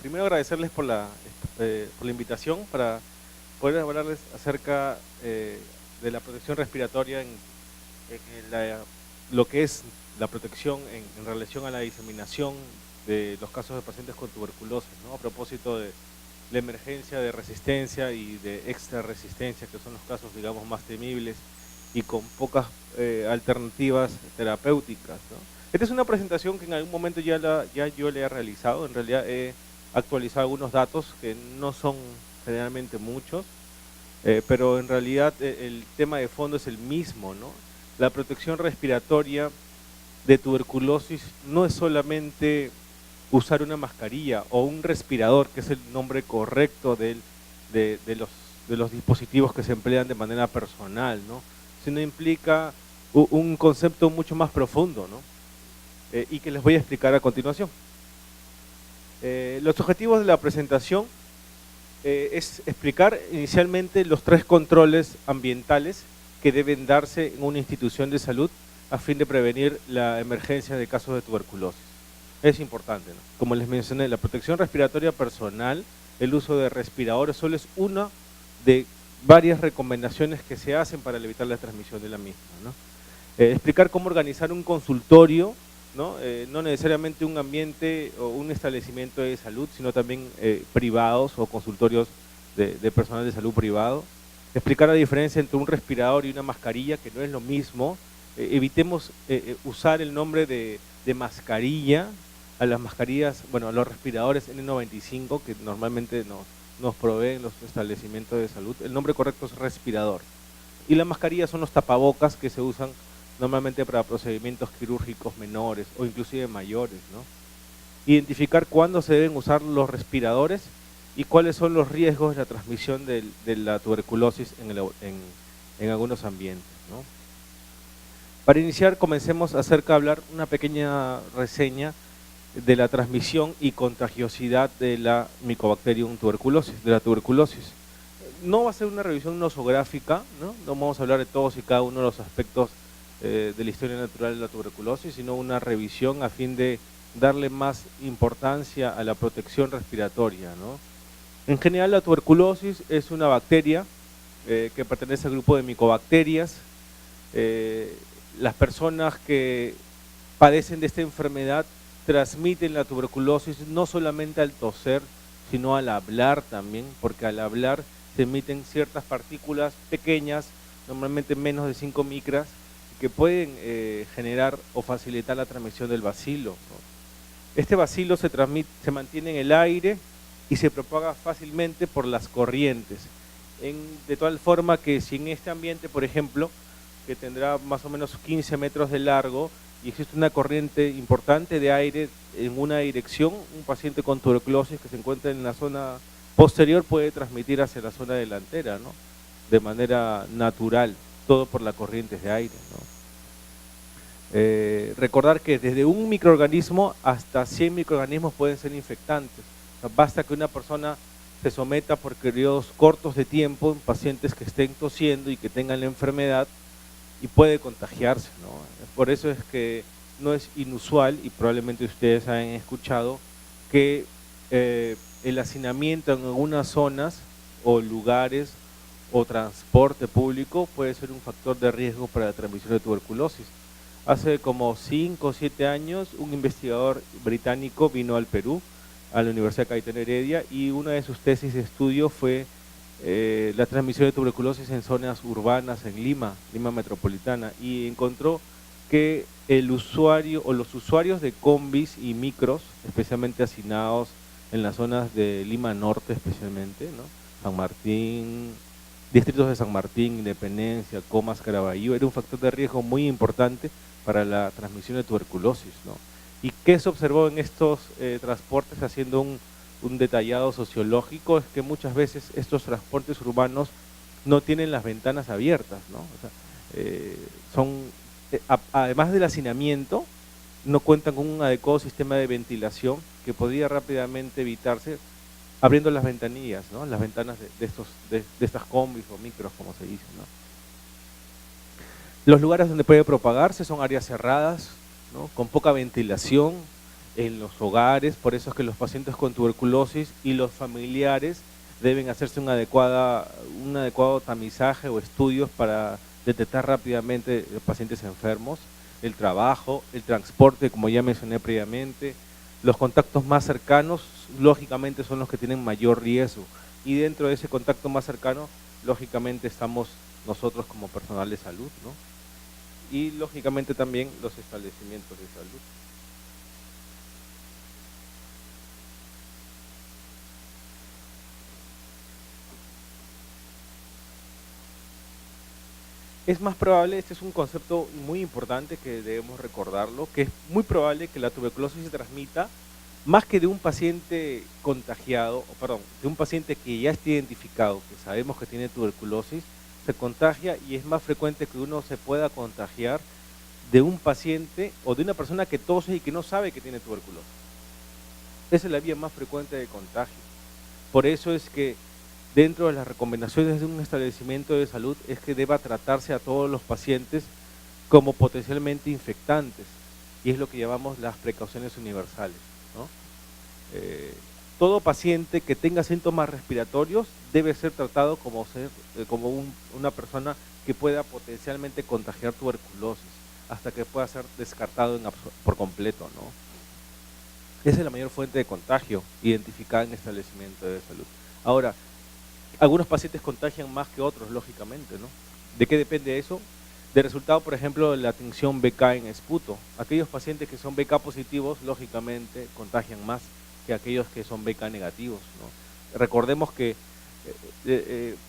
Primero agradecerles por la invitación para poder hablarles acerca de la protección respiratoria lo que es la protección en relación a la diseminación de los casos de pacientes con tuberculosis, ¿no? A propósito de la emergencia de resistencia y de extra resistencia, que son los casos, digamos, más temibles y con pocas alternativas terapéuticas, ¿no? Esta es una presentación que en algún momento ya yo le he realizado. En realidad he actualizado algunos datos que no son generalmente muchos, pero en realidad el tema de fondo es el mismo, ¿no? La protección respiratoria de tuberculosis no es solamente usar una mascarilla o un respirador, que es el nombre correcto de los dispositivos que se emplean de manera personal, ¿no? Sino implica un concepto mucho más profundo, ¿no? Y que les voy a explicar a continuación. Los objetivos de la presentación es explicar inicialmente los 3 controles ambientales que deben darse en una institución de salud a fin de prevenir la emergencia de casos de tuberculosis. Es importante, ¿no? Como les mencioné, la protección respiratoria personal, el uso de respiradores, solo es una de varias recomendaciones que se hacen para evitar la transmisión de la misma, ¿no? Explicar cómo organizar un consultorio, ¿no? No necesariamente un ambiente o un establecimiento de salud, sino también privados o consultorios de personal de salud privado. Explicar la diferencia entre un respirador y una mascarilla, que no es lo mismo. Evitemos usar el nombre de mascarilla a las mascarillas, bueno, a los respiradores N95 que normalmente nos proveen los establecimientos de salud. El nombre correcto es respirador. Y la mascarilla son los tapabocas que se usan normalmente para procedimientos quirúrgicos menores o inclusive mayores, ¿no? Identificar cuándo se deben usar los respiradores y cuáles son los riesgos de la transmisión de la tuberculosis en algunos ambientes, ¿no? Para iniciar, comencemos acerca de hablar una pequeña reseña de la transmisión y contagiosidad de la Mycobacterium tuberculosis, de la tuberculosis. No va a ser una revisión nosográfica, ¿no? No vamos a hablar de todos y cada uno de los aspectos de la historia natural de la tuberculosis, sino una revisión a fin de darle más importancia a la protección respiratoria, ¿no? En general, la tuberculosis es una bacteria que pertenece al grupo de micobacterias. Las personas que padecen de esta enfermedad transmiten la tuberculosis no solamente al toser, sino al hablar también, porque al hablar se emiten ciertas partículas pequeñas, normalmente menos de 5 micras, que pueden generar o facilitar la transmisión del bacilo, ¿no? Este bacilo se mantiene en el aire y se propaga fácilmente por las corrientes, de tal forma que si en este ambiente, por ejemplo, que tendrá más o menos 15 metros de largo y existe una corriente importante de aire en una dirección, un paciente con tuberculosis que se encuentra en la zona posterior puede transmitir hacia la zona delantera, ¿no? De manera natural, todo por las corrientes de aire, ¿no? Recordar que desde un microorganismo hasta 100 microorganismos pueden ser infectantes. O sea, basta que una persona se someta por periodos cortos de tiempo en pacientes que estén tosiendo y que tengan la enfermedad y puede contagiarse, ¿no? Por eso es que no es inusual, y probablemente ustedes han escuchado, que el hacinamiento en algunas zonas o lugares o transporte público puede ser un factor de riesgo para la transmisión de tuberculosis. Hace como 5 o 7 años un investigador británico vino al Perú, a la Universidad Cayetano Heredia, y una de sus tesis de estudio fue la transmisión de tuberculosis en zonas urbanas en Lima metropolitana, y encontró que el usuario o los usuarios de combis y micros, especialmente hacinados en las zonas de Lima Norte especialmente, ¿no? San Martín, distritos de San Martín, Independencia, Comas, Caraballo, era un factor de riesgo muy importante para la transmisión de tuberculosis, ¿no? ¿Y qué se observó en estos transportes, haciendo un detallado sociológico? Es que muchas veces estos transportes urbanos no tienen las ventanas abiertas, ¿no? O sea, además del hacinamiento, no cuentan con un adecuado sistema de ventilación que podría rápidamente evitarse abriendo las ventanillas, ¿no? Las ventanas de estas combis o micros, como se dice, ¿no? Los lugares donde puede propagarse son áreas cerradas, ¿no? Con poca ventilación, en los hogares. Por eso es que los pacientes con tuberculosis y los familiares deben hacerse un adecuado tamizaje o estudios para detectar rápidamente los pacientes enfermos. El trabajo, el transporte, como ya mencioné previamente, los contactos más cercanos, lógicamente, son los que tienen mayor riesgo. Y dentro de ese contacto más cercano, lógicamente, estamos nosotros como personal de salud, ¿no? Y lógicamente también los establecimientos de salud. Es más probable, este es un concepto muy importante que debemos recordarlo, que es muy probable que la tuberculosis se transmita más que de un paciente contagiado, o perdón, de un paciente que ya está identificado, que sabemos que tiene tuberculosis, se contagia y es más frecuente que uno se pueda contagiar de un paciente o de una persona que tose y que no sabe que tiene tuberculosis. Esa es la vía más frecuente de contagio. Por eso es que dentro de las recomendaciones de un establecimiento de salud es que deba tratarse a todos los pacientes como potencialmente infectantes, y es lo que llamamos las precauciones universales, ¿no? Todo paciente que tenga síntomas respiratorios debe ser tratado como una persona que pueda potencialmente contagiar tuberculosis, hasta que pueda ser descartado por completo, ¿no? Esa es la mayor fuente de contagio identificada en establecimiento de salud. Ahora, algunos pacientes contagian más que otros, lógicamente, ¿no? ¿De qué depende eso? Del resultado, por ejemplo, de la tinción BK en esputo. Aquellos pacientes que son BK positivos, lógicamente, contagian más que aquellos que son BK negativos, ¿no? Recordemos que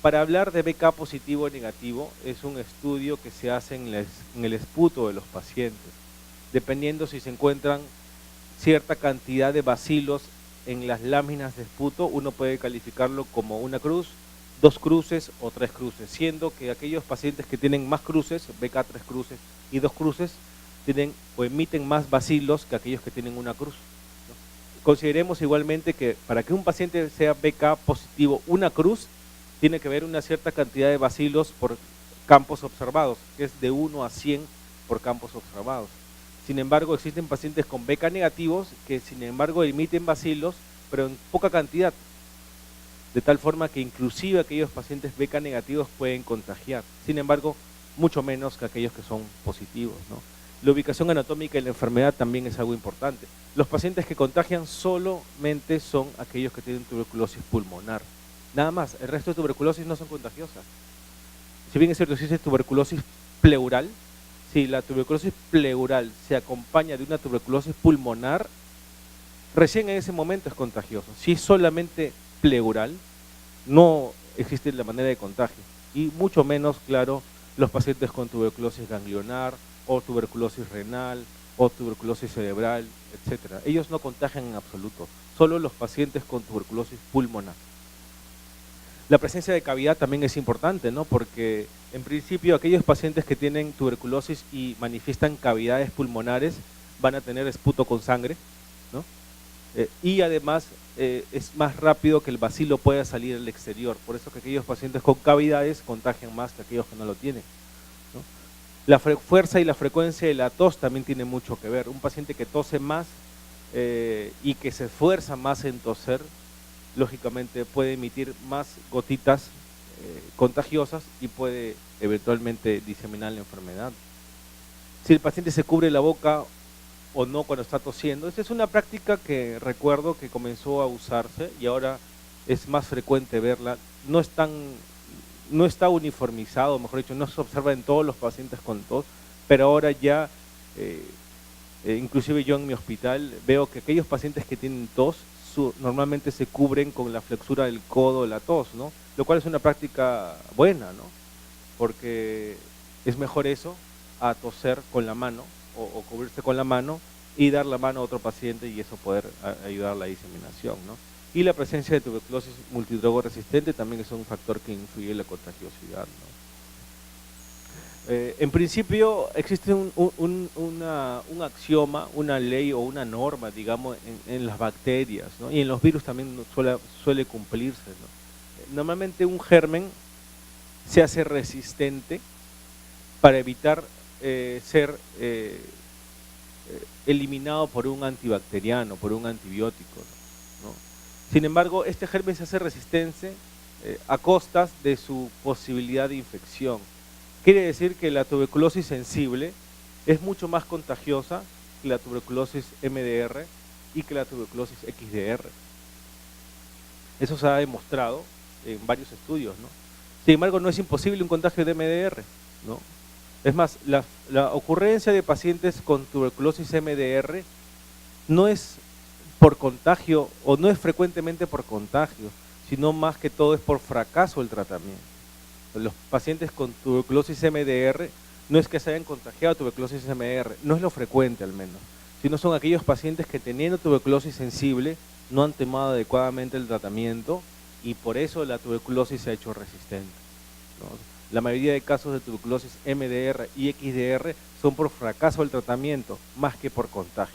para hablar de BK positivo o negativo es un estudio que se hace en el esputo de los pacientes, dependiendo si se encuentran cierta cantidad de bacilos en las láminas de esputo, uno puede calificarlo como una cruz, 2 cruces o 3 cruces, siendo que aquellos pacientes que tienen más cruces, BK 3 cruces y 2 cruces, tienen o emiten más bacilos que aquellos que tienen una cruz, ¿no? Consideremos igualmente que para que un paciente sea BK positivo, una cruz, tiene que haber una cierta cantidad de bacilos por campos observados, que es de 1 a 100 por campos observados. Sin embargo, existen pacientes con BK negativos que, sin embargo, emiten bacilos, pero en poca cantidad, de tal forma que inclusive aquellos pacientes BK negativos pueden contagiar. Sin embargo, mucho menos que aquellos que son positivos, ¿no? La ubicación anatómica de la enfermedad también es algo importante. Los pacientes que contagian solamente son aquellos que tienen tuberculosis pulmonar. Nada más, el resto de tuberculosis no son contagiosas. Si bien es cierto, existe tuberculosis pleural, si la tuberculosis pleural se acompaña de una tuberculosis pulmonar, recién en ese momento es contagioso. Si es solamente pleural, no existe la manera de contagio. Y mucho menos, claro, los pacientes con tuberculosis ganglionar, o tuberculosis renal, o tuberculosis cerebral, etcétera. Ellos no contagian en absoluto, solo los pacientes con tuberculosis pulmonar. La presencia de cavidad también es importante, ¿no? Porque en principio aquellos pacientes que tienen tuberculosis y manifiestan cavidades pulmonares van a tener esputo con sangre, ¿no? Y además es más rápido que el bacilo pueda salir al exterior, por eso que aquellos pacientes con cavidades contagian más que aquellos que no lo tienen, ¿no? La fuerza y la frecuencia de la tos también tiene mucho que ver. Un paciente que tose más y que se esfuerza más en toser, lógicamente puede emitir más gotitas contagiosas y puede eventualmente diseminar la enfermedad. Si el paciente se cubre la boca o no cuando está tosiendo, esta es una práctica que recuerdo que comenzó a usarse y ahora es más frecuente verla. No está uniformizado, mejor dicho, no se observa en todos los pacientes con tos, pero ahora ya, inclusive yo en mi hospital, veo que aquellos pacientes que tienen tos normalmente se cubren con la flexura del codo de la tos, ¿no? Lo cual es una práctica buena, ¿no? Porque es mejor eso a toser con la mano o cubrirse con la mano y dar la mano a otro paciente y eso poder ayudar a la diseminación, ¿no? Y la presencia de tuberculosis multidrogo resistente también es un factor que influye en la contagiosidad, ¿no? En principio existe un axioma, una ley o una norma, digamos, en las bacterias, ¿no? Y en los virus también suele cumplirse, ¿no? Normalmente un germen se hace resistente para evitar ser eliminado por un antibacteriano, por un antibiótico, ¿no? Sin embargo, este germen se hace resistente a costas de su posibilidad de infección. Quiere decir que la tuberculosis sensible es mucho más contagiosa que la tuberculosis MDR y que la tuberculosis XDR. Eso se ha demostrado en varios estudios, ¿no? Sin embargo, no es imposible un contagio de MDR, ¿no? Es más, la ocurrencia de pacientes con tuberculosis MDR no es por contagio o no es frecuentemente por contagio, sino más que todo es por fracaso del tratamiento. Los pacientes con tuberculosis MDR no es que se hayan contagiado tuberculosis MDR, no es lo frecuente al menos, sino son aquellos pacientes que teniendo tuberculosis sensible no han tomado adecuadamente el tratamiento y por eso la tuberculosis se ha hecho resistente, ¿no? La mayoría de casos de tuberculosis MDR y XDR son por fracaso del tratamiento más que por contagio.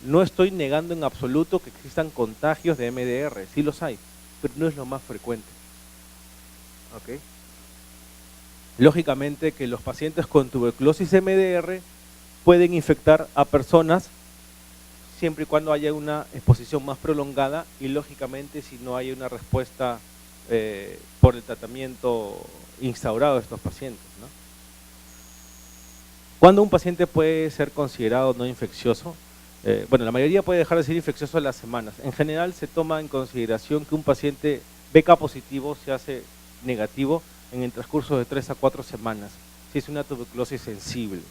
No estoy negando en absoluto que existan contagios de MDR, sí los hay, pero no es lo más frecuente. ¿Okay? Lógicamente que los pacientes con tuberculosis MDR pueden infectar a personas siempre y cuando haya una exposición más prolongada y lógicamente si no hay una respuesta por el tratamiento instaurado de estos pacientes, ¿no? ¿Cuándo un paciente puede ser considerado no infeccioso? Bueno, la mayoría puede dejar de ser infeccioso a las semanas. En general se toma en consideración que un paciente BK positivo se hace negativo en el transcurso de 3 a 4 semanas, si es una tuberculosis sensible.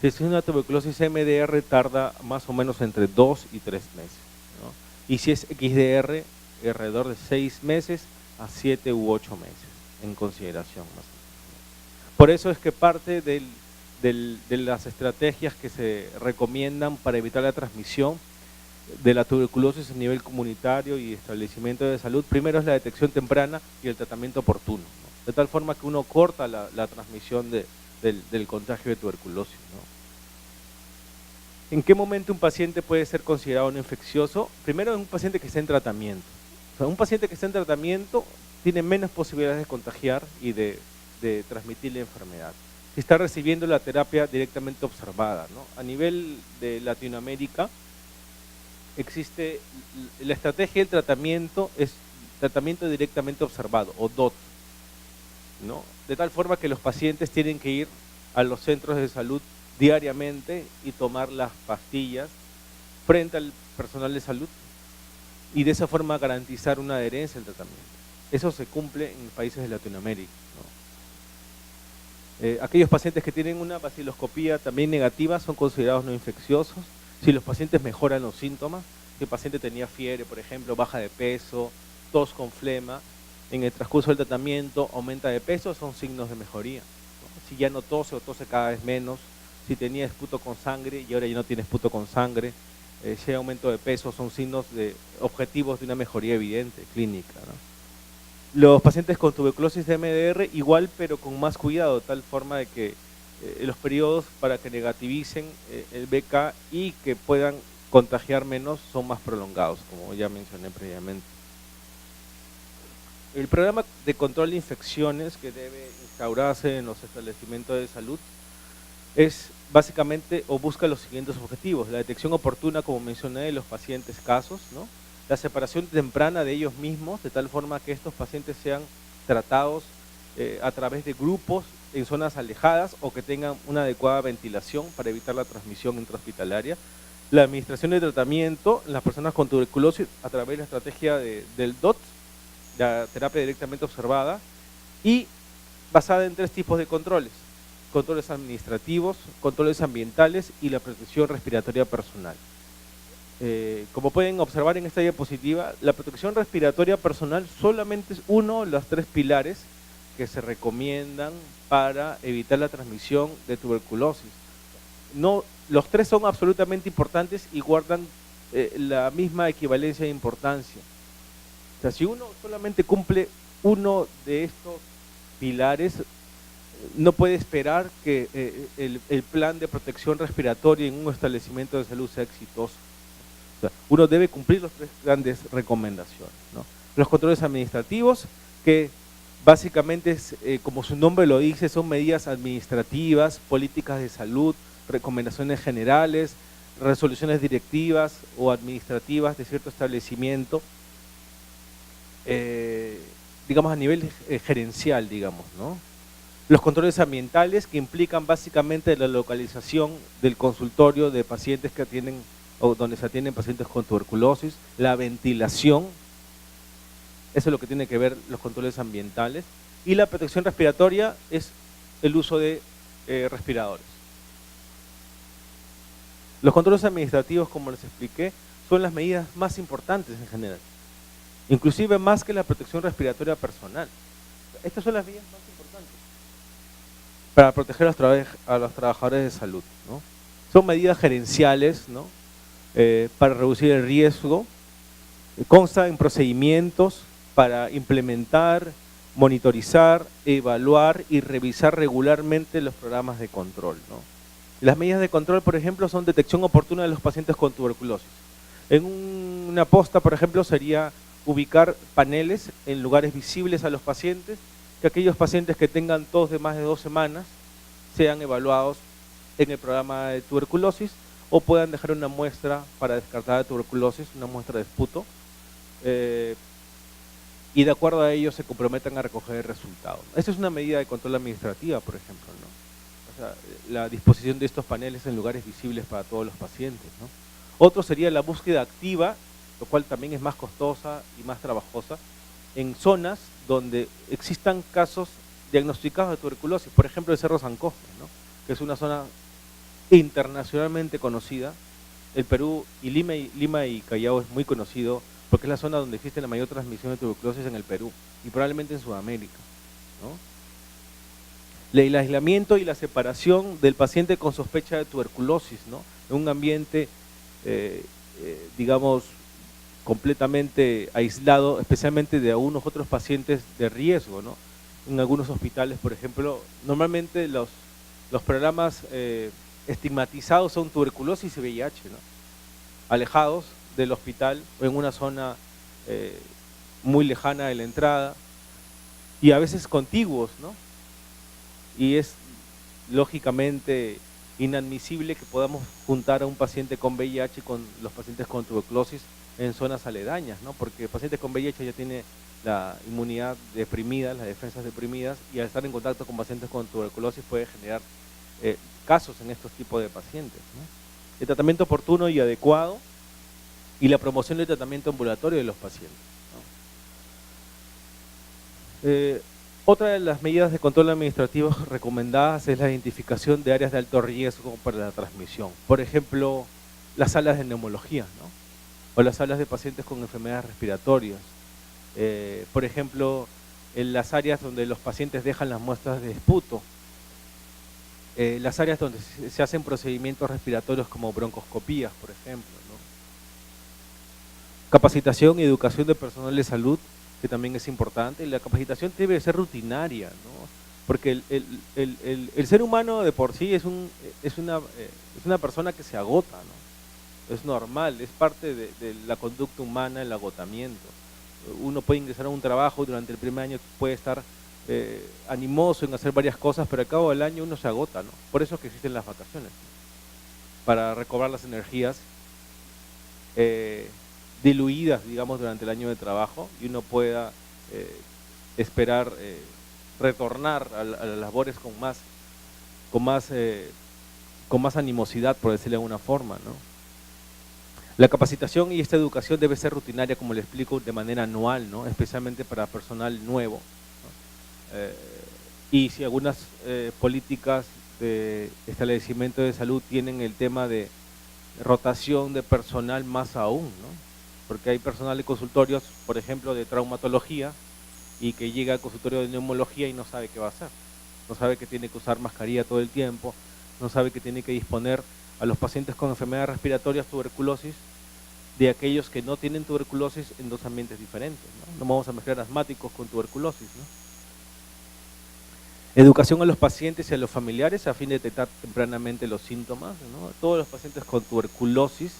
Si es una tuberculosis MDR tarda más o menos entre 2 y 3 meses, ¿no? Y si es XDR, alrededor de 6 meses a 7 u 8 meses en consideración. Más o menos. Por eso es que parte de las estrategias que se recomiendan para evitar la transmisión de la tuberculosis a nivel comunitario y establecimiento de salud, primero es la detección temprana y el tratamiento oportuno, ¿no? De tal forma que uno corta la transmisión del contagio de tuberculosis, ¿no? ¿En qué momento un paciente puede ser considerado no infeccioso? Primero, es un paciente que está en tratamiento. O sea, un paciente que está en tratamiento tiene menos posibilidades de contagiar y de transmitir la enfermedad. Si está recibiendo la terapia directamente observada, ¿no? A nivel de Latinoamérica existe la estrategia del tratamiento, es tratamiento directamente observado o DOT, ¿no? De tal forma que los pacientes tienen que ir a los centros de salud diariamente y tomar las pastillas frente al personal de salud y de esa forma garantizar una adherencia al tratamiento. Eso se cumple en países de Latinoamérica, ¿no? Aquellos pacientes que tienen una baciloscopía también negativa son considerados no infecciosos si los pacientes mejoran los síntomas. Si el paciente tenía fiebre, por ejemplo, baja de peso, tos con flema, en el transcurso del tratamiento aumenta de peso, son signos de mejoría, ¿no? Si ya no tose o tose cada vez menos, si tenía esputo con sangre y ahora ya no tiene esputo con sangre, si hay aumento de peso, son signos objetivos de una mejoría evidente, clínica, ¿no? Los pacientes con tuberculosis de MDR igual, pero con más cuidado, de tal forma de que los periodos para que negativicen el BK y que puedan contagiar menos son más prolongados, como ya mencioné previamente. El programa de control de infecciones que debe instaurarse en los establecimientos de salud es básicamente o busca los siguientes objetivos: la detección oportuna, como mencioné, de los pacientes casos, ¿no? La separación temprana de ellos mismos, de tal forma que estos pacientes sean tratados a través de grupos en zonas alejadas o que tengan una adecuada ventilación para evitar la transmisión intrahospitalaria. La administración de tratamiento en las personas con tuberculosis a través de la estrategia del DOT, la terapia directamente observada, y basada en 3 tipos de controles: controles administrativos, controles ambientales y la protección respiratoria personal. Como pueden observar en esta diapositiva, la protección respiratoria personal solamente es uno de los 3 pilares que se recomiendan para evitar la transmisión de tuberculosis. No, los 3 son absolutamente importantes y guardan la misma equivalencia de importancia. O sea, si uno solamente cumple uno de estos pilares, no puede esperar que el plan de protección respiratoria en un establecimiento de salud sea exitoso. O sea, uno debe cumplir las 3 grandes recomendaciones, ¿no? Los controles administrativos, que básicamente, como su nombre lo dice, son medidas administrativas, políticas de salud, recomendaciones generales, resoluciones directivas o administrativas de cierto establecimiento, digamos a nivel gerencial, digamos, ¿no? Los controles ambientales, que implican básicamente la localización del consultorio de pacientes que atienden o donde se atienden pacientes con tuberculosis, la ventilación, eso es lo que tiene que ver los controles ambientales, y la protección respiratoria es el uso de respiradores. Los controles administrativos, como les expliqué, son las medidas más importantes en general, inclusive más que la protección respiratoria personal. Estas son las medidas más importantes para proteger a los trabajadores de salud, ¿no? Son medidas gerenciales, ¿no? Para reducir el riesgo, consta en procedimientos para implementar, monitorizar, evaluar y revisar regularmente los programas de control, ¿no? Las medidas de control, por ejemplo, son detección oportuna de los pacientes con tuberculosis. En una posta, por ejemplo, sería ubicar paneles en lugares visibles a los pacientes, que aquellos pacientes que tengan tos de más de 2 semanas sean evaluados en el programa de tuberculosis o puedan dejar una muestra para descartar la tuberculosis, una muestra de esputo, y de acuerdo a ello se comprometan a recoger el resultado. Esta es una medida de control administrativa, por ejemplo, ¿no? O sea, la disposición de estos paneles en lugares visibles para todos los pacientes, ¿no? Otro sería la búsqueda activa, lo cual también es más costosa y más trabajosa, en zonas donde existan casos diagnosticados de tuberculosis, por ejemplo el Cerro San Cosme, ¿no? Que es una zona internacionalmente conocida. El Perú y Lima y Callao es muy conocido porque es la zona donde existe la mayor transmisión de tuberculosis en el Perú y probablemente en Sudamérica, ¿no? El aislamiento y la separación del paciente con sospecha de tuberculosis, ¿no? En un ambiente, digamos, completamente aislado, especialmente de algunos otros pacientes de riesgo, ¿no? En algunos hospitales, por ejemplo, normalmente los programas estigmatizados son tuberculosis y VIH, ¿no? Alejados del hospital o en una zona muy lejana de la entrada y a veces contiguos, ¿no? Y es lógicamente inadmisible que podamos juntar a un paciente con VIH con los pacientes con tuberculosis en zonas aledañas, ¿no? Porque el paciente con VIH ya tiene la inmunidad deprimida, las defensas deprimidas, y al estar en contacto con pacientes con tuberculosis puede generar casos en estos tipos de pacientes, ¿no? El tratamiento oportuno y adecuado y la promoción del tratamiento ambulatorio de los pacientes, ¿no? Otra de las medidas de control administrativo recomendadas es la identificación de áreas de alto riesgo para la transmisión. Por ejemplo, las salas de neumología, ¿no? O las salas de pacientes con enfermedades respiratorias. Por ejemplo, en las áreas donde los pacientes dejan las muestras de esputo. Las áreas donde se hacen procedimientos respiratorios como broncoscopías, por ejemplo, ¿no? Capacitación y educación de personal de salud, que también es importante. La capacitación debe ser rutinaria, ¿no? Porque el ser humano de por sí es una persona que se agota, ¿no? Es normal, es parte de la conducta humana el agotamiento. Uno puede ingresar a un trabajo durante el primer año, puede estar animoso en hacer varias cosas, pero al cabo del año uno se agota, ¿no? Por eso es que existen las vacaciones, ¿no? Para recobrar las energías diluidas, digamos, durante el año de trabajo y uno pueda esperar retornar a las labores con más animosidad, por decirlo de alguna forma, ¿no? La capacitación y esta educación debe ser rutinaria, como le explico, de manera anual, ¿no? Especialmente para personal nuevo, ¿no? Y si algunas políticas de establecimiento de salud tienen el tema de rotación de personal, más aún, ¿no? Porque hay personal de consultorios, por ejemplo, de traumatología, y que llega al consultorio de neumología y no sabe qué va a hacer. No sabe que tiene que usar mascarilla todo el tiempo, no sabe que tiene que disponer a los pacientes con enfermedades respiratorias, tuberculosis, de aquellos que no tienen tuberculosis en dos ambientes diferentes, ¿no? No vamos a mezclar asmáticos con tuberculosis, ¿no? Educación a los pacientes y a los familiares a fin de detectar tempranamente los síntomas, ¿no? Todos los pacientes con tuberculosis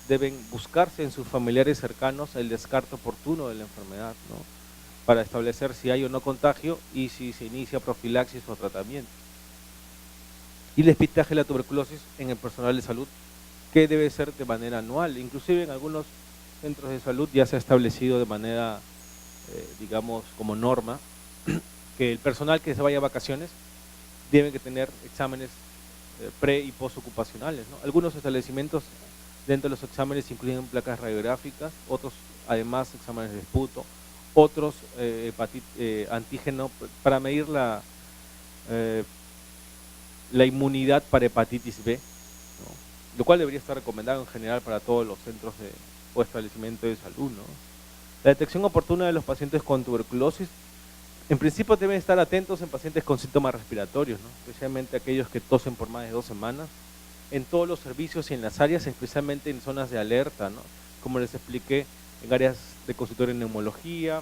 deben buscarse en sus familiares cercanos el descarte oportuno de la enfermedad, ¿no? Para establecer si hay o no contagio y si se inicia profilaxis o tratamiento. Y el despistaje de la tuberculosis en el personal de salud que debe ser de manera anual. Inclusive en algunos centros de salud ya se ha establecido de manera, digamos, como norma, que el personal que se vaya a vacaciones deben que tener exámenes pre- y postocupacionales, ¿no? Algunos establecimientos dentro de los exámenes incluyen placas radiográficas, otros además exámenes de esputo, otros antígeno para medir la inmunidad para hepatitis B, ¿no? Lo cual debería estar recomendado en general para todos los centros o establecimientos de salud, ¿no? La detección oportuna de los pacientes con tuberculosis, en principio deben estar atentos en pacientes con síntomas respiratorios, ¿no? Especialmente aquellos que tosen por más de 2 semanas, en todos los servicios y en las áreas, especialmente en zonas de alerta, ¿no? Como les expliqué, en áreas de consultorio de neumología,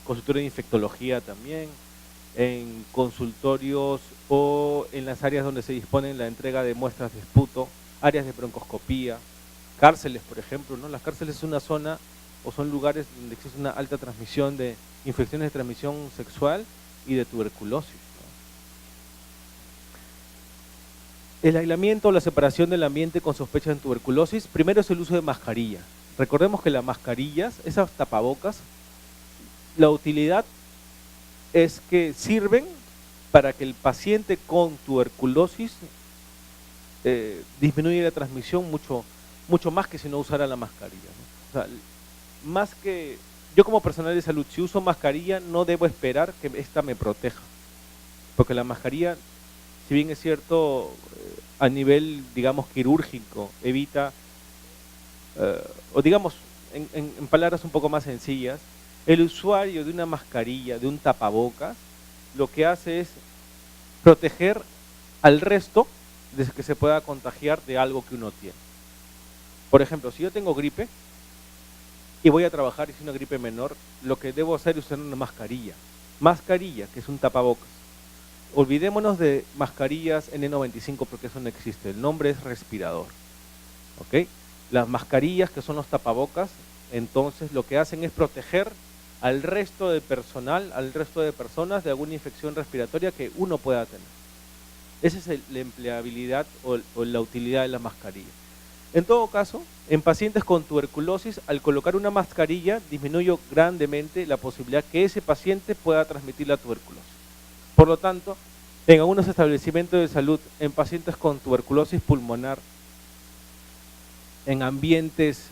consultorio de infectología también, en consultorios o en las áreas donde se disponen la entrega de muestras de esputo, áreas de broncoscopía, cárceles, por ejemplo, ¿no? Las cárceles es una zona o son lugares donde existe una alta transmisión de infecciones de transmisión sexual y de tuberculosis, ¿no? El aislamiento o la separación del ambiente con sospecha de tuberculosis, primero es el uso de mascarilla. Recordemos que las mascarillas, esas tapabocas, la utilidad es que sirven para que el paciente con tuberculosis disminuya la transmisión mucho más que si no usara la mascarilla, ¿no? O sea, más que yo como personal de salud, si uso mascarilla no debo esperar que esta me proteja, porque la mascarilla, si bien es cierto, a nivel, digamos, quirúrgico, evita, o digamos, en palabras un poco más sencillas, el usuario de una mascarilla, de un tapabocas, lo que hace es proteger al resto de que se pueda contagiar de algo que uno tiene. Por ejemplo, si yo tengo gripe y voy a trabajar y es una gripe menor, lo que debo hacer es usar una mascarilla, que es un tapabocas. Olvidémonos de mascarillas N95 porque eso no existe, el nombre es respirador, ¿ok? Las mascarillas que son los tapabocas, entonces lo que hacen es proteger al resto de personal, al resto de personas de alguna infección respiratoria que uno pueda tener. Esa es la empleabilidad o la utilidad de la mascarilla. En todo caso, en pacientes con tuberculosis, al colocar una mascarilla, disminuye grandemente la posibilidad que ese paciente pueda transmitir la tuberculosis. Por lo tanto, en algunos establecimientos de salud, en pacientes con tuberculosis pulmonar, en ambientes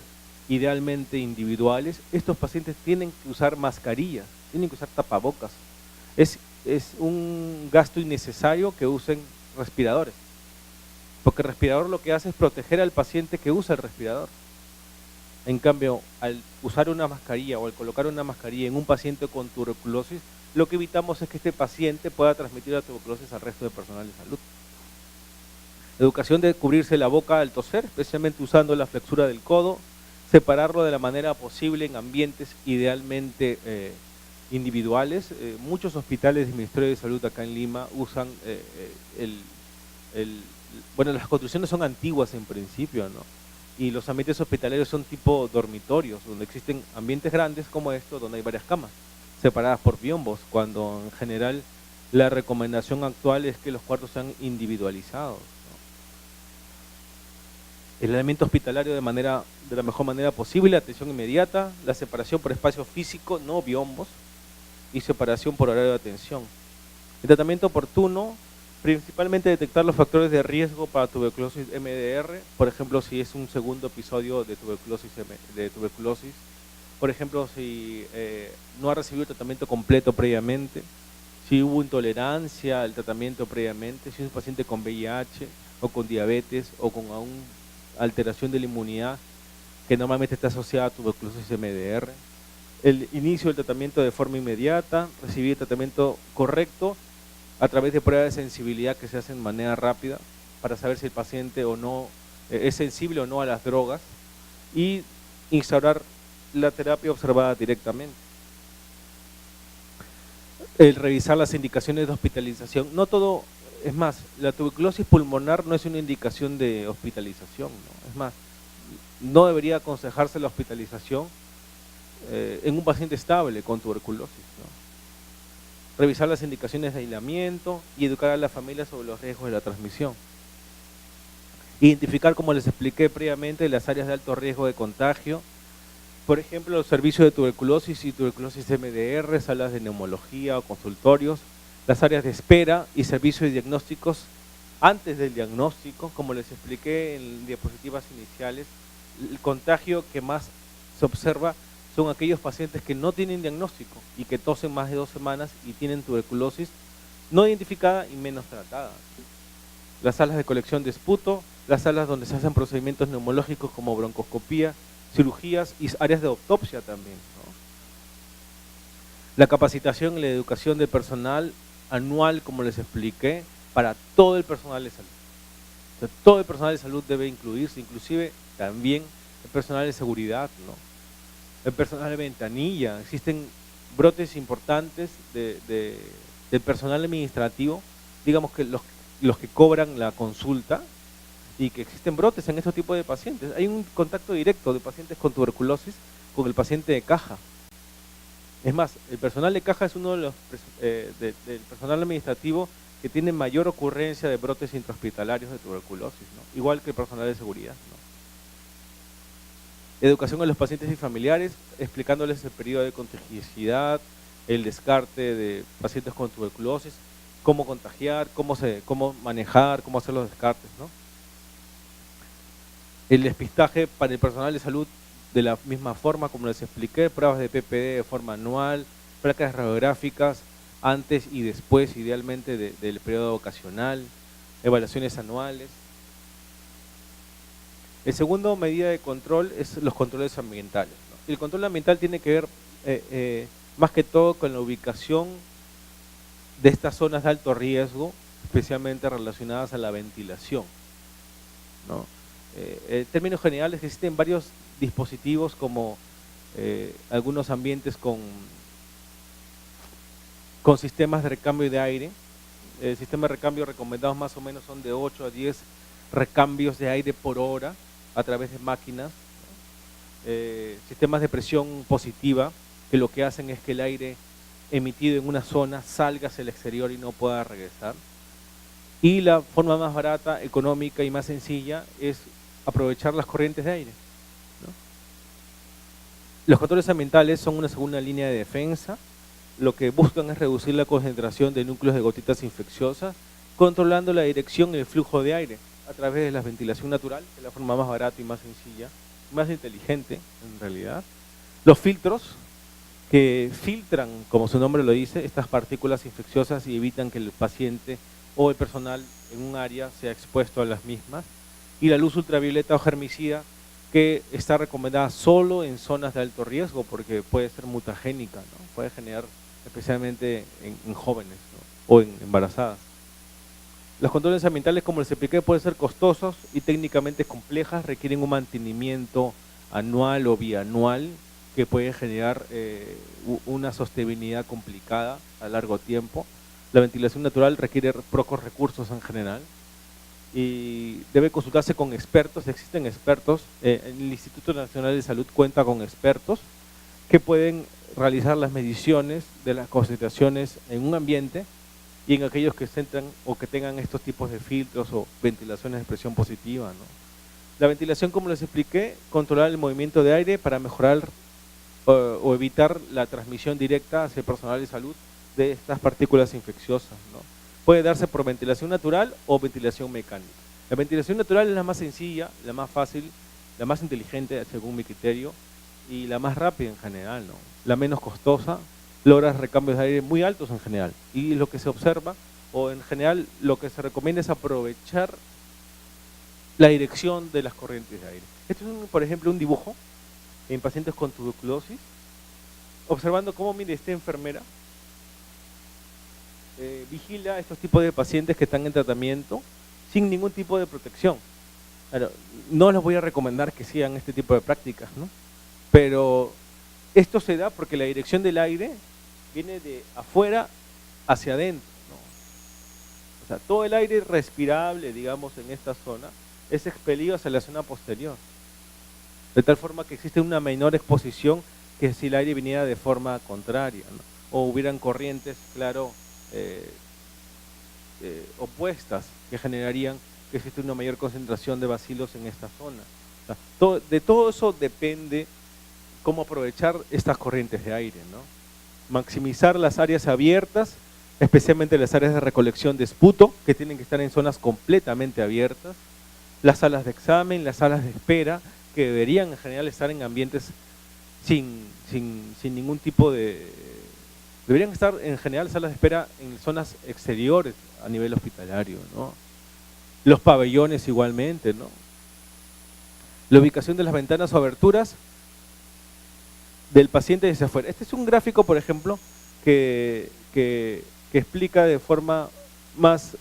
idealmente individuales, estos pacientes tienen que usar mascarillas, tienen que usar tapabocas. Es un gasto innecesario que usen respiradores, porque el respirador lo que hace es proteger al paciente que usa el respirador. En cambio, al usar una mascarilla o al colocar una mascarilla en un paciente con tuberculosis, lo que evitamos es que este paciente pueda transmitir la tuberculosis al resto de personal de salud. Educación de cubrirse la boca al toser, especialmente usando la flexura del codo, separarlo de la manera posible en ambientes idealmente individuales. Muchos hospitales del Ministerio de Salud acá en Lima usan bueno, las construcciones son antiguas en principio, ¿no? Y los ambientes hospitalarios son tipo dormitorios, donde existen ambientes grandes como estos, donde hay varias camas, separadas por biombos, cuando en general la recomendación actual es que los cuartos sean individualizados, ¿no? El aislamiento hospitalario de la mejor manera posible, la atención inmediata, la separación por espacio físico, no biombos, y separación por horario de atención. El tratamiento oportuno, principalmente detectar los factores de riesgo para tuberculosis MDR, por ejemplo, si es un segundo episodio de tuberculosis, por ejemplo, si no ha recibido el tratamiento completo previamente, si hubo intolerancia al tratamiento previamente, si es un paciente con VIH o con diabetes o con alteración de la inmunidad que normalmente está asociada a tuberculosis MDR, el inicio del tratamiento de forma inmediata, recibir el tratamiento correcto a través de pruebas de sensibilidad que se hacen de manera rápida para saber si el paciente o no es sensible o no a las drogas y instaurar la terapia observada directamente. El revisar las indicaciones de hospitalización. No todo, es más, la tuberculosis pulmonar no es una indicación de hospitalización, ¿no? Es más, no debería aconsejarse la hospitalización en un paciente estable con tuberculosis, ¿no? Revisar las indicaciones de aislamiento y educar a la familia sobre los riesgos de la transmisión. Identificar, como les expliqué previamente, las áreas de alto riesgo de contagio. Por ejemplo, los servicios de tuberculosis y tuberculosis MDR, salas de neumología o consultorios, las áreas de espera y servicios de diagnósticos antes del diagnóstico, como les expliqué en diapositivas iniciales. El contagio que más se observa son aquellos pacientes que no tienen diagnóstico y que tosen más de 2 semanas y tienen tuberculosis no identificada y menos tratada. Las salas de colección de esputo, las salas donde se hacen procedimientos neumológicos como broncoscopía, cirugías y áreas de autopsia también, ¿no? La capacitación y la educación del personal anual, como les expliqué, para todo el personal de salud. O sea, todo el personal de salud debe incluirse, inclusive también el personal de seguridad, ¿no? El personal de ventanilla. Existen brotes importantes del personal administrativo, digamos que los que cobran la consulta, y que existen brotes en estos tipos de pacientes. Hay un contacto directo de pacientes con tuberculosis con el paciente de caja. Es más, el personal de caja es uno de los del personal administrativo que tiene mayor ocurrencia de brotes intrahospitalarios de tuberculosis, ¿no? Igual que el personal de seguridad, ¿no? Educación a los pacientes y familiares, explicándoles el periodo de contagiosidad, el descarte de pacientes con tuberculosis, cómo contagiar, cómo manejar, cómo hacer los descartes, ¿no? El despistaje para el personal de salud de la misma forma, como les expliqué, pruebas de PPD de forma anual, placas radiográficas antes y después, idealmente, del periodo vacacional, evaluaciones anuales. El segundo medida de control es los controles ambientales, ¿no? El control ambiental tiene que ver más que todo con la ubicación de estas zonas de alto riesgo, especialmente relacionadas a la ventilación, ¿no? En términos generales existen varios dispositivos como algunos ambientes con sistemas de recambio de aire. El sistema de recambio recomendados más o menos son de 8 a 10 recambios de aire por hora a través de máquinas, ¿no? Sistemas de presión positiva que lo que hacen es que el aire emitido en una zona salga hacia el exterior y no pueda regresar. Y la forma más barata, económica y más sencilla es aprovechar las corrientes de aire, ¿no? Los controles ambientales son una segunda línea de defensa. Lo que buscan es reducir la concentración de núcleos de gotitas infecciosas, controlando la dirección y el flujo de aire a través de la ventilación natural, que es la forma más barata y más sencilla, más inteligente en realidad. Los filtros, que filtran, como su nombre lo dice, estas partículas infecciosas y evitan que el paciente o el personal en un área sea expuesto a las mismas. Y la luz ultravioleta o germicida, que está recomendada solo en zonas de alto riesgo porque puede ser mutagénica, ¿no? Puede generar especialmente en jóvenes, ¿no? O en embarazadas. Los controles ambientales, como les expliqué, pueden ser costosos y técnicamente complejas, requieren un mantenimiento anual o bianual que puede generar una sostenibilidad complicada a largo tiempo. La ventilación natural requiere pocos recursos en general y debe consultarse con expertos. Existen expertos, el Instituto Nacional de Salud cuenta con expertos que pueden realizar las mediciones de las concentraciones en un ambiente y en aquellos que centran o que tengan estos tipos de filtros o ventilaciones de presión positiva, ¿no? La ventilación, como les expliqué, controlar el movimiento de aire para mejorar o evitar la transmisión directa hacia el personal de salud de estas partículas infecciosas, ¿no? Puede darse por ventilación natural o ventilación mecánica. La ventilación natural es la más sencilla, la más fácil, la más inteligente según mi criterio y la más rápida en general, ¿no? La menos costosa, logra recambios de aire muy altos en general y lo que se observa o en general lo que se recomienda es aprovechar la dirección de las corrientes de aire. Esto es, por ejemplo, un dibujo en pacientes con tuberculosis, observando cómo, mire, esta enfermera vigila a estos tipos de pacientes que están en tratamiento sin ningún tipo de protección. Claro, no les voy a recomendar que sigan este tipo de prácticas, ¿no? Pero esto se da porque la dirección del aire viene de afuera hacia adentro, ¿no? O sea, todo el aire respirable, digamos, en esta zona es expelido hacia la zona posterior, de tal forma que existe una menor exposición que si el aire viniera de forma contraria, ¿no? O hubieran corrientes, claro, opuestas que generarían que existe una mayor concentración de bacilos en esta zona. O sea, de todo eso depende cómo aprovechar estas corrientes de aire, ¿no? Maximizar las áreas abiertas, especialmente las áreas de recolección de esputo, que tienen que estar en zonas completamente abiertas, las salas de examen, las salas de espera, que deberían en general estar en ambientes sin ningún tipo de... Deberían estar en general salas de espera en zonas exteriores a nivel hospitalario, ¿no? Los pabellones igualmente, ¿no? La ubicación de las ventanas o aberturas del paciente desde afuera. Este es un gráfico, por ejemplo, que explica de forma más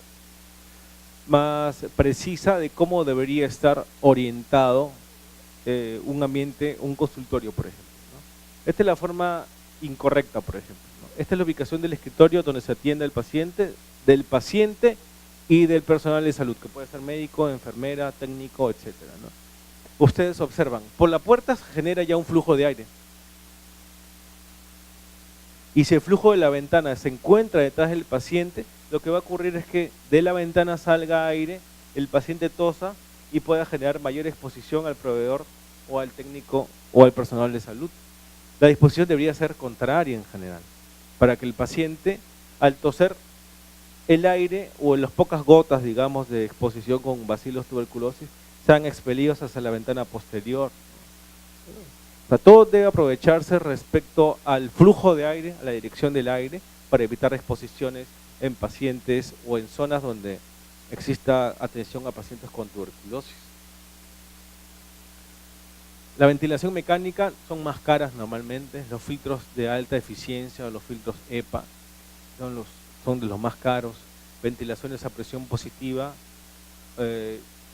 precisa de cómo debería estar orientado un ambiente, un consultorio, por ejemplo, ¿no? Esta es la forma incorrecta, por ejemplo, ¿no? Esta es la ubicación del escritorio donde se atiende al paciente, del paciente y del personal de salud, que puede ser médico, enfermera, técnico, etcétera, ¿no? Ustedes observan, por la puerta se genera ya un flujo de aire. Y si el flujo de la ventana se encuentra detrás del paciente, lo que va a ocurrir es que de la ventana salga aire, el paciente tosa y pueda generar mayor exposición al proveedor o al técnico o al personal de salud. La disposición debería ser contraria en general, para que el paciente, al toser, el aire o las pocas gotas, digamos, de exposición con bacilos tuberculosis sean expelidos hacia la ventana posterior. O sea, todo debe aprovecharse respecto al flujo de aire, a la dirección del aire, para evitar exposiciones en pacientes o en zonas donde exista atención a pacientes con tuberculosis. La ventilación mecánica son más caras normalmente, los filtros de alta eficiencia o los filtros EPA son de los más caros, ventilaciones a presión positiva,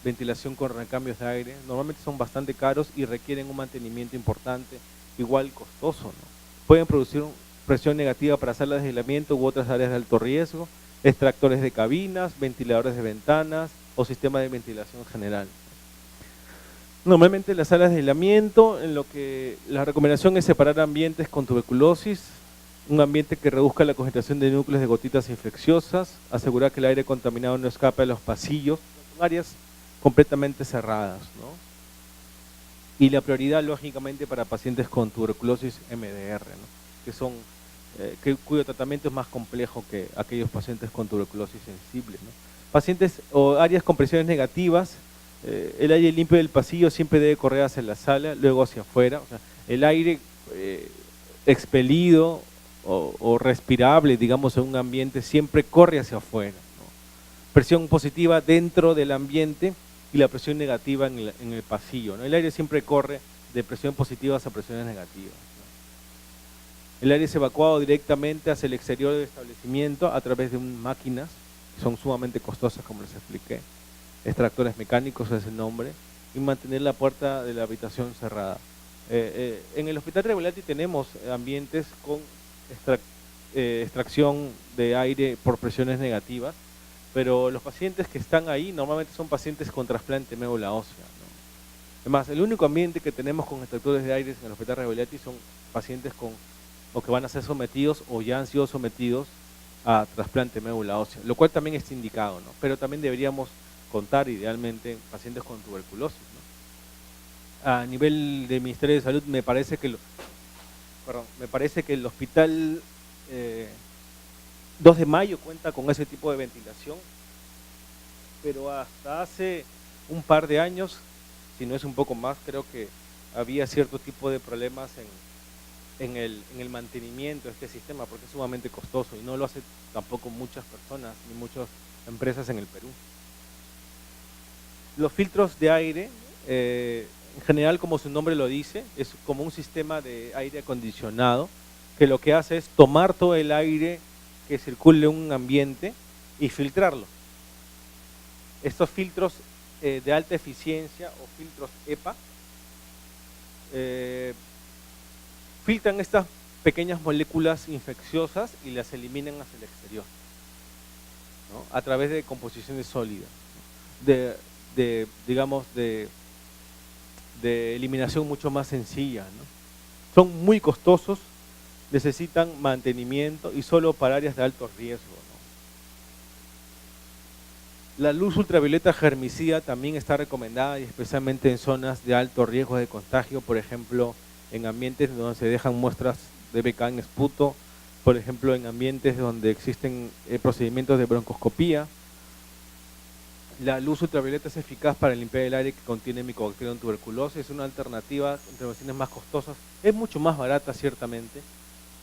ventilación con recambios de aire, normalmente son bastante caros y requieren un mantenimiento importante, igual costoso, ¿no? Pueden producir presión negativa para salas de aislamiento u otras áreas de alto riesgo, extractores de cabinas, ventiladores de ventanas o sistema de ventilación general. Normalmente las salas de aislamiento, en lo que la recomendación es separar ambientes con tuberculosis, un ambiente que reduzca la concentración de núcleos de gotitas infecciosas, asegurar que el aire contaminado no escape a los pasillos, son áreas completamente cerradas, ¿no? Y la prioridad, lógicamente, para pacientes con tuberculosis MDR, ¿no? Cuyo tratamiento es más complejo que aquellos pacientes con tuberculosis sensible, ¿no? Pacientes o áreas con presiones negativas, el aire limpio del pasillo siempre debe correr hacia la sala, luego hacia afuera. O sea, el aire expelido o respirable, digamos, en un ambiente siempre corre hacia afuera, ¿no? Presión positiva dentro del ambiente y la presión negativa en el pasillo, ¿no? El aire siempre corre de presión positiva hacia presiones negativas, ¿no? El aire es evacuado directamente hacia el exterior del establecimiento a través de máquinas, que son sumamente costosas, como les expliqué. Extractores mecánicos es el nombre, y mantener la puerta de la habitación cerrada. En el Hospital Rebolati tenemos ambientes con extracción de aire por presiones negativas, pero los pacientes que están ahí normalmente son pacientes con trasplante de médula ósea, ¿no? Además, el único ambiente que tenemos con extractores de aire en el Hospital Rebolati son pacientes o que van a ser sometidos o ya han sido sometidos a trasplante de médula ósea, lo cual también está indicado, ¿no? Pero también deberíamos contar idealmente pacientes con tuberculosis, ¿no? A nivel del Ministerio de Salud me parece que el Hospital 2 de Mayo cuenta con ese tipo de ventilación, pero hasta hace un par de años, si no es un poco más, creo que había cierto tipo de problemas en el mantenimiento de este sistema, porque es sumamente costoso y no lo hacen tampoco muchas personas ni muchas empresas en el Perú. Los filtros de aire, en general, como su nombre lo dice, es como un sistema de aire acondicionado que lo que hace es tomar todo el aire que circule en un ambiente y filtrarlo. Estos filtros de alta eficiencia o filtros EPA filtran estas pequeñas moléculas infecciosas y las eliminan hacia el exterior, ¿no? A través de composiciones sólidas, digamos, de eliminación mucho más sencilla, ¿no? Son muy costosos, necesitan mantenimiento y solo para áreas de alto riesgo, La luz ultravioleta germicida también está recomendada, y especialmente en zonas de alto riesgo de contagio, por ejemplo, en ambientes donde se dejan muestras de BK en esputo, por ejemplo, en ambientes donde existen procedimientos de broncoscopía. La luz ultravioleta es eficaz para limpiar el aire que contiene Mycobacterium tuberculosis, es una alternativa entre medicinas más costosas, es mucho más barata ciertamente,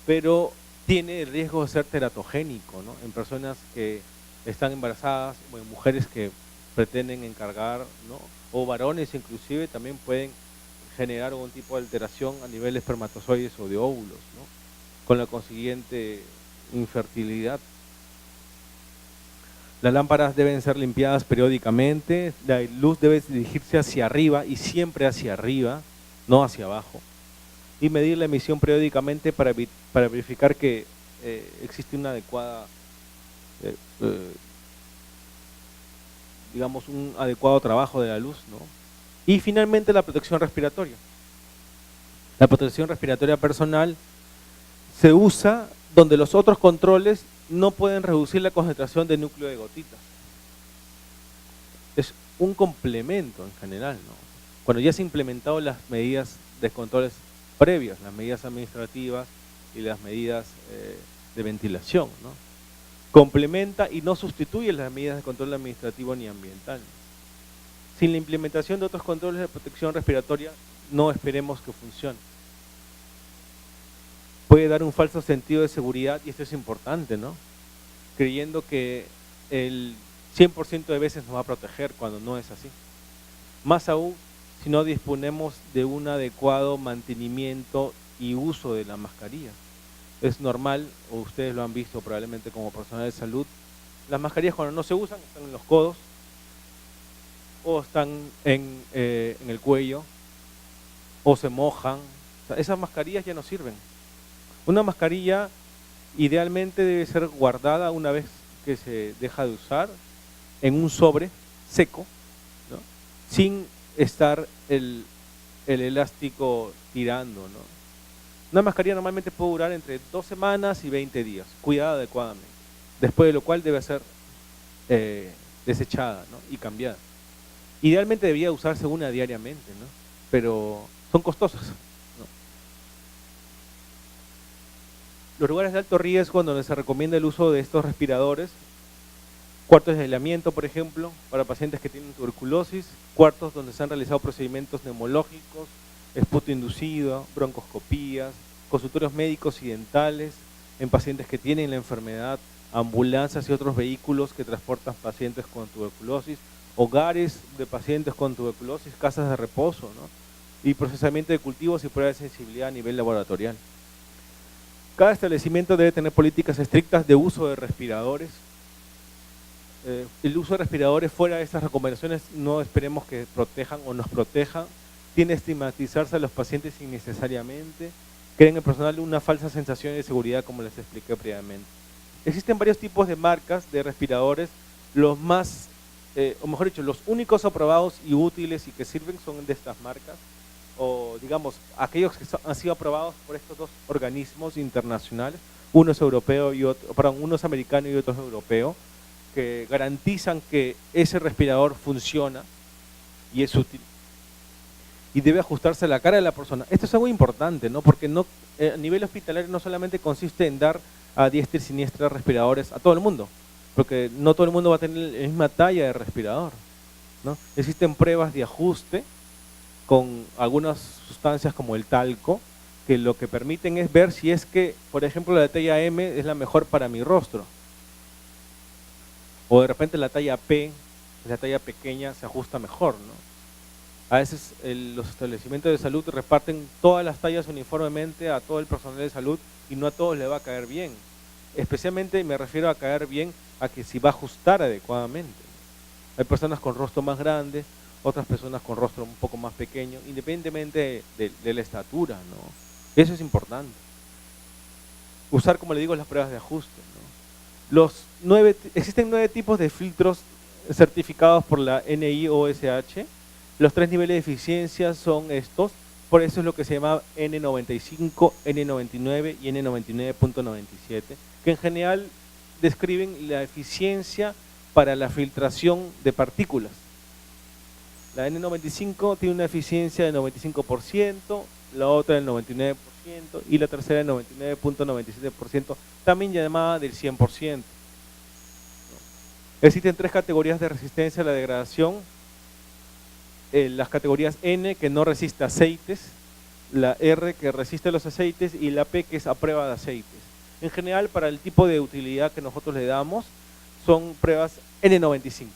pero tiene el riesgo de ser teratogénico, ¿no? En personas que están embarazadas o en mujeres que pretenden encargar, ¿no? O varones inclusive también pueden generar algún tipo de alteración a nivel de espermatozoides o de óvulos, ¿no? Con la consiguiente infertilidad. Las lámparas deben ser limpiadas periódicamente, la luz debe dirigirse hacia arriba y siempre hacia arriba, no hacia abajo. Y medir la emisión periódicamente para verificar que existe una adecuada, digamos, un adecuado trabajo de la luz, ¿no? Y finalmente la protección respiratoria. La protección respiratoria personal se usa donde los otros controles no pueden reducir la concentración de núcleo de gotitas. Es un complemento en general, ¿no? Cuando ya se han implementado las medidas de controles previas, las medidas administrativas y las medidas de ventilación, ¿no? Complementa y no sustituye las medidas de control administrativo ni ambiental. Sin la implementación de otros controles de protección respiratoria, no esperemos que funcione. Puede dar un falso sentido de seguridad, y esto es importante, ¿no? Creyendo que el 100% de veces nos va a proteger cuando no es así. Más aún si no disponemos de un adecuado mantenimiento y uso de la mascarilla. Es normal, o ustedes lo han visto probablemente como personal de salud, las mascarillas cuando no se usan están en los codos o están en el cuello o se mojan. O sea, esas mascarillas ya no sirven. Una mascarilla idealmente debe ser guardada una vez que se deja de usar en un sobre seco, ¿no? Sin estar el elástico tirando, ¿no? Una mascarilla normalmente puede durar entre 2 semanas y 20 días, cuidada adecuadamente, después de lo cual debe ser desechada, ¿no? Y cambiada. Idealmente debería usarse una diariamente, ¿no? Pero son costosas, ¿no? Los lugares de alto riesgo donde se recomienda el uso de estos respiradores: cuartos de aislamiento, por ejemplo, para pacientes que tienen tuberculosis, cuartos donde se han realizado procedimientos neumológicos, esputo inducido, broncoscopías, consultorios médicos y dentales, en pacientes que tienen la enfermedad, ambulancias y otros vehículos que transportan pacientes con tuberculosis, hogares de pacientes con tuberculosis, casas de reposo, ¿no? Y procesamiento de cultivos y pruebas de sensibilidad a nivel laboratorial. Cada establecimiento debe tener políticas estrictas de uso de respiradores. El uso de respiradores fuera de estas recomendaciones no esperemos que protejan o nos protejan. Tiende a estigmatizarse a los pacientes innecesariamente. Crea en el personal una falsa sensación de seguridad, como les expliqué previamente. Existen varios tipos de marcas de respiradores. Los más, o mejor dicho, los únicos aprobados y útiles y que sirven son de estas marcas, o digamos, aquellos que han sido aprobados por estos dos organismos internacionales. Uno es europeo y otro, perdón, uno es americano y otro es europeo, que garantizan que ese respirador funciona y es útil y debe ajustarse a la cara de la persona. Esto es algo importante, ¿no? Porque no, a nivel hospitalario no solamente consiste en dar a diestra y siniestra respiradores a todo el mundo, porque no todo el mundo va a tener la misma talla de respirador, ¿no? Existen pruebas de ajuste con algunas sustancias como el talco, que lo que permiten es ver si es que, por ejemplo, la talla M es la mejor para mi rostro, o de repente la talla P, la talla pequeña, se ajusta mejor, ¿no? A veces los establecimientos de salud reparten todas las tallas uniformemente a todo el personal de salud y no a todos le va a caer bien. Especialmente me refiero a caer bien a que si va a ajustar adecuadamente. Hay personas con rostro más grande, otras personas con rostro un poco más pequeño, independientemente de la estatura, ¿no? Eso es importante. Usar, como le digo, las pruebas de ajuste, ¿no? Existen 9 tipos de filtros certificados por la NIOSH. Los 3 niveles de eficiencia son estos, por eso es lo que se llama N95, N99 y N99.97, que en general describen la eficiencia para la filtración de partículas. La N95 tiene una eficiencia del 95%, la otra del 99% y la tercera del 99.97%, también llamada del 100%. Existen 3 categorías de resistencia a la degradación. Las categorías N, que no resiste aceites, la R, que resiste los aceites, y la P, que es a prueba de aceites. En general, para el tipo de utilidad que nosotros le damos, son pruebas N95,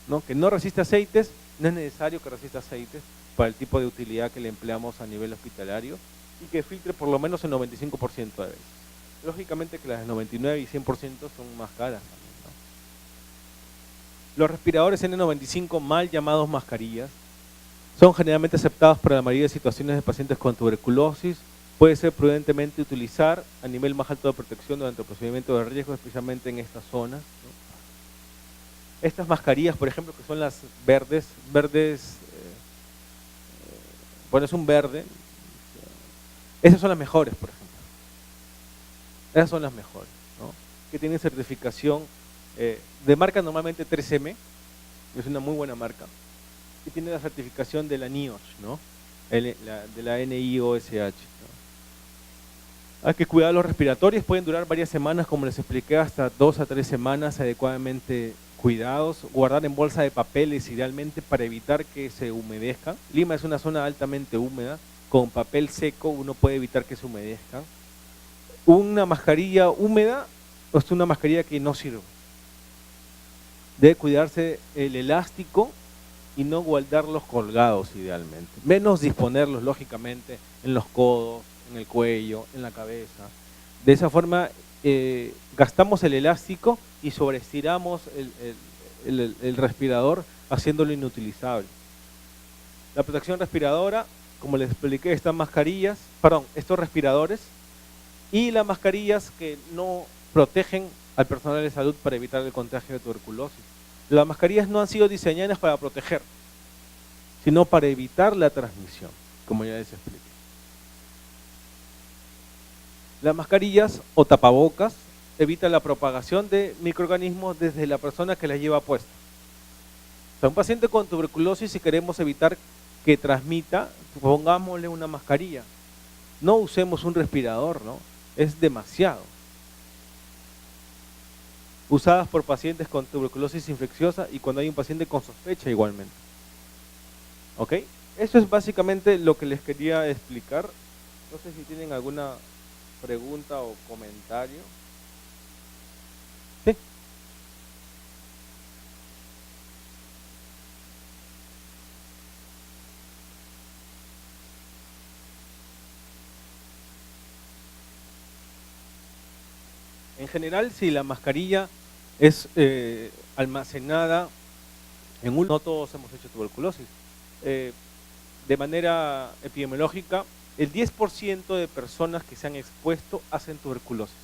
¿no? Que no resiste aceites, no es necesario que resista aceites para el tipo de utilidad que le empleamos a nivel hospitalario, y que filtre por lo menos el 95% de veces. Lógicamente que las de 99 y 100% son más caras también, ¿no? Los respiradores N95, mal llamados mascarillas, son generalmente aceptados para la mayoría de situaciones de pacientes con tuberculosis. Puede ser prudentemente utilizar a nivel más alto de protección durante el procedimiento de riesgo, especialmente en estas zonas, ¿no? Estas mascarillas, por ejemplo, que son las verdes, bueno, es un verde, esas son las mejores, por ejemplo. Esas son las mejores, ¿no? Que tienen certificación de marca normalmente 3M, es una muy buena marca, y tiene la certificación de la NIOSH, ¿no? De la NIOSH, ¿no? Hay que cuidar los respiratorios, pueden durar varias semanas, como les expliqué, hasta 2 a 3 semanas adecuadamente cuidados. Guardar en bolsa de papeles idealmente para evitar que se humedezcan. Lima es una zona altamente húmeda, con papel seco uno puede evitar que se humedezcan. Una mascarilla húmeda es una mascarilla que no sirve. Debe cuidarse el elástico y no guardarlos colgados idealmente. Menos disponerlos, lógicamente, en los codos, en el cuello, en la cabeza. De esa forma gastamos el elástico y sobreestiramos el respirador, haciéndolo inutilizable. La protección respiradora, como les expliqué, estos respiradores y las mascarillas que no protegen al personal de salud para evitar el contagio de tuberculosis. Las mascarillas no han sido diseñadas para proteger, sino para evitar la transmisión, como ya les expliqué. Las mascarillas o tapabocas evitan la propagación de microorganismos desde la persona que las lleva puesta. O sea, un paciente con tuberculosis, si queremos evitar que transmita, pongámosle una mascarilla. No usemos un respirador, ¿no? Es demasiado. Usadas por pacientes con tuberculosis infecciosa y cuando hay un paciente con sospecha igualmente. ¿Ok? Eso es básicamente lo que les quería explicar. No sé si tienen alguna pregunta o comentario. Sí. En general, si la mascarilla es almacenada en no todos hemos hecho tuberculosis. De manera epidemiológica, el 10% de personas que se han expuesto hacen tuberculosis.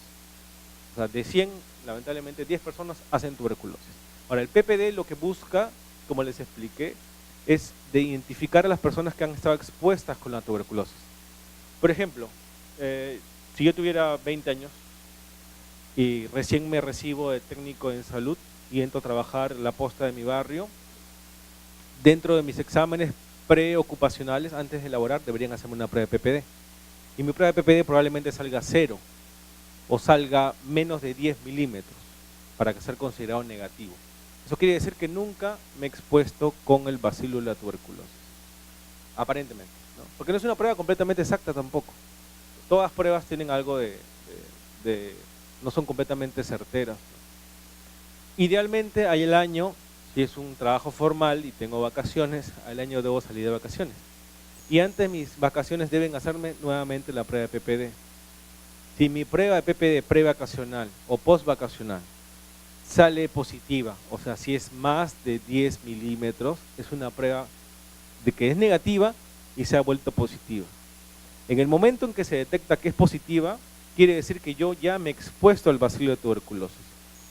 O sea, de 100, lamentablemente 10 personas hacen tuberculosis. Ahora, el PPD lo que busca, como les expliqué, es de identificar a las personas que han estado expuestas con la tuberculosis. Por ejemplo, si yo tuviera 20 años y recién me recibo de técnico en salud y entro a trabajar la posta de mi barrio, dentro de mis exámenes preocupacionales, antes de elaborar, deberían hacerme una prueba de PPD. Y mi prueba de PPD probablemente salga 0 o salga menos de 10 milímetros para ser considerado negativo. Eso quiere decir que nunca me he expuesto con el bacilo de la tuberculosis, aparentemente, ¿no? Porque no es una prueba completamente exacta tampoco. Todas las pruebas tienen algo no son completamente certeras, ¿no? Idealmente, hay el año, si es un trabajo formal y tengo vacaciones, al año debo salir de vacaciones. Y antes de mis vacaciones deben hacerme nuevamente la prueba de PPD. Si mi prueba de PPD prevacacional o postvacacional sale positiva, o sea, si es más de 10 milímetros, es una prueba de que es negativa y se ha vuelto positiva. En el momento en que se detecta que es positiva, quiere decir que yo ya me he expuesto al bacilo de tuberculosis.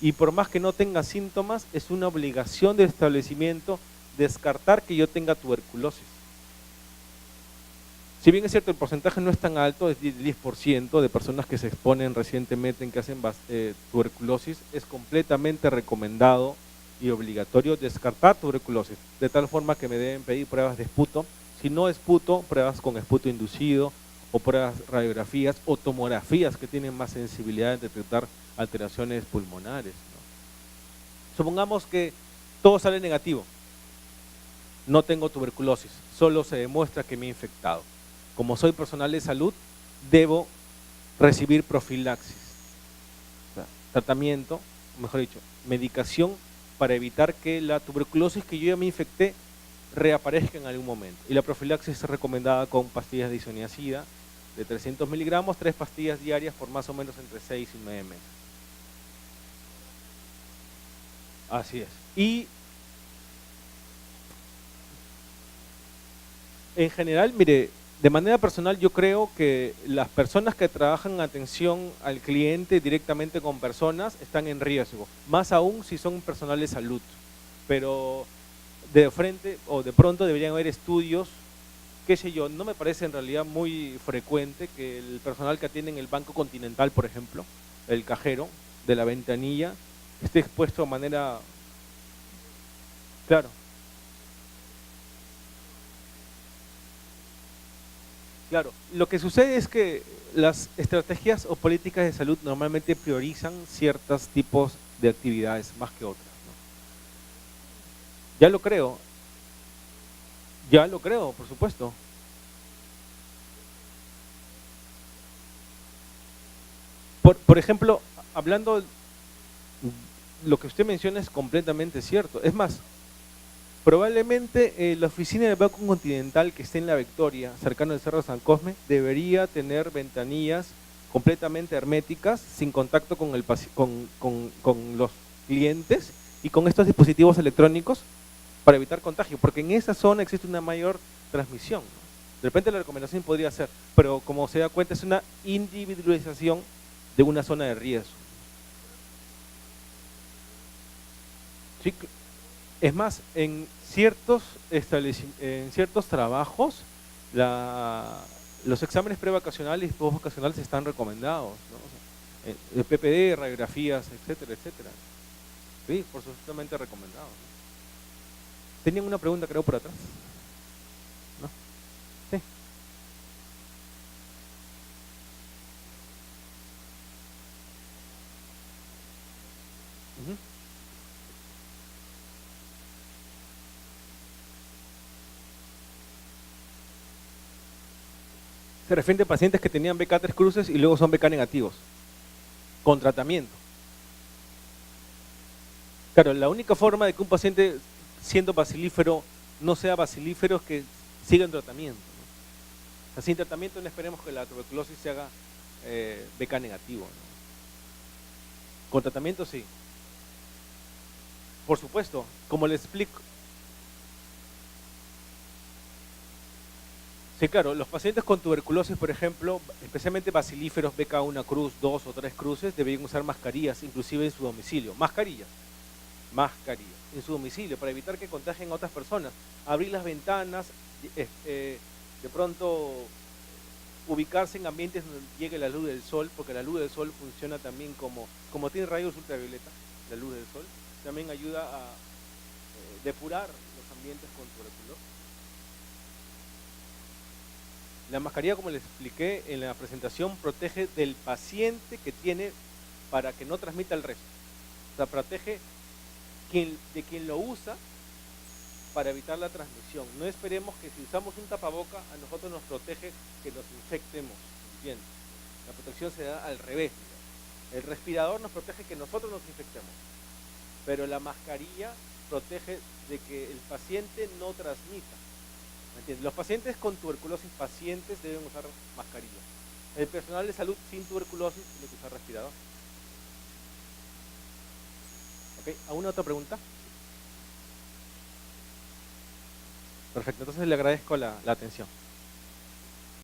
Y por más que no tenga síntomas, es una obligación del establecimiento descartar que yo tenga tuberculosis. Si bien es cierto, el porcentaje no es tan alto, es 10% de personas que se exponen recientemente en que hacen tuberculosis, es completamente recomendado y obligatorio descartar tuberculosis, de tal forma que me deben pedir pruebas de esputo. Si no esputo, pruebas con esputo inducido, o pruebas radiografías o tomografías que tienen más sensibilidad en detectar alteraciones pulmonares, ¿no? Supongamos que todo sale negativo, no tengo tuberculosis, solo se demuestra que me he infectado. Como soy personal de salud, debo recibir profilaxis, o sea, tratamiento, mejor dicho, medicación para evitar que la tuberculosis que yo ya me infecté reaparezca en algún momento. Y la profilaxis es recomendada con pastillas de isoniazida de 300 miligramos, 3 pastillas diarias por más o menos entre 6 y 9 meses. Así es. Y en general, mire, de manera personal yo creo que las personas que trabajan en atención al cliente directamente con personas están en riesgo, más aún si son personal de salud. Pero de frente o de pronto deberían haber estudios, qué sé yo, no me parece en realidad muy frecuente que el personal que atiende en el Banco Continental, por ejemplo, el cajero de la ventanilla, esté expuesto de manera… Claro. Claro, lo que sucede es que las estrategias o políticas de salud normalmente priorizan ciertos tipos de actividades más que otras, ¿no? Ya lo creo, por supuesto. Por ejemplo, hablando, lo que usted menciona es completamente cierto. Es más, probablemente la oficina del Banco Continental que esté en La Victoria, cercano al Cerro San Cosme, debería tener ventanillas completamente herméticas, sin contacto con, con los clientes y con estos dispositivos electrónicos para evitar contagio, porque en esa zona existe una mayor transmisión, ¿no? De repente la recomendación podría ser, pero como se da cuenta es una individualización de una zona de riesgo. Sí, es más, en ciertos trabajos, los exámenes prevacacionales y postvacacionales están recomendados, ¿no? O sea, el PPD, radiografías, etcétera, etcétera. Sí, por supuesto recomendados, ¿no? ¿Tenían una pregunta, creo, por atrás? ¿No? Sí. Ujú. Se refiere a pacientes que tenían BK3 cruces y luego son BK negativos, con tratamiento. Claro, la única forma de que un paciente siendo bacilífero no sea bacilífero es que siga en tratamiento, ¿no? O sea, sin tratamiento no esperemos que la tuberculosis se haga BK negativo, ¿no? Con tratamiento sí. Por supuesto, como le explico. Sí, claro, los pacientes con tuberculosis, por ejemplo, especialmente bacilíferos BK1 cruz, 2 o 3 cruces, deberían usar mascarillas, inclusive en su domicilio. Mascarillas en su domicilio para evitar que contagien a otras personas. Abrir las ventanas, de pronto ubicarse en ambientes donde llegue la luz del sol, porque la luz del sol funciona también como tiene rayos ultravioleta, la luz del sol, también ayuda a depurar los ambientes con tuberculosis. La mascarilla, como les expliqué en la presentación, protege del paciente que tiene para que no transmita al resto. O sea, protege de quien lo usa para evitar la transmisión. No esperemos que si usamos un tapaboca a nosotros nos protege que nos infectemos, ¿entiendes? La protección se da al revés, ¿no? El respirador nos protege que nosotros nos infectemos, pero la mascarilla protege de que el paciente no transmita, ¿me entiendes? Los pacientes con tuberculosis pacientes deben usar mascarilla. El personal de salud sin tuberculosis tiene que usar respirador. ¿Ok? ¿Alguna otra pregunta? Perfecto, entonces le agradezco la atención.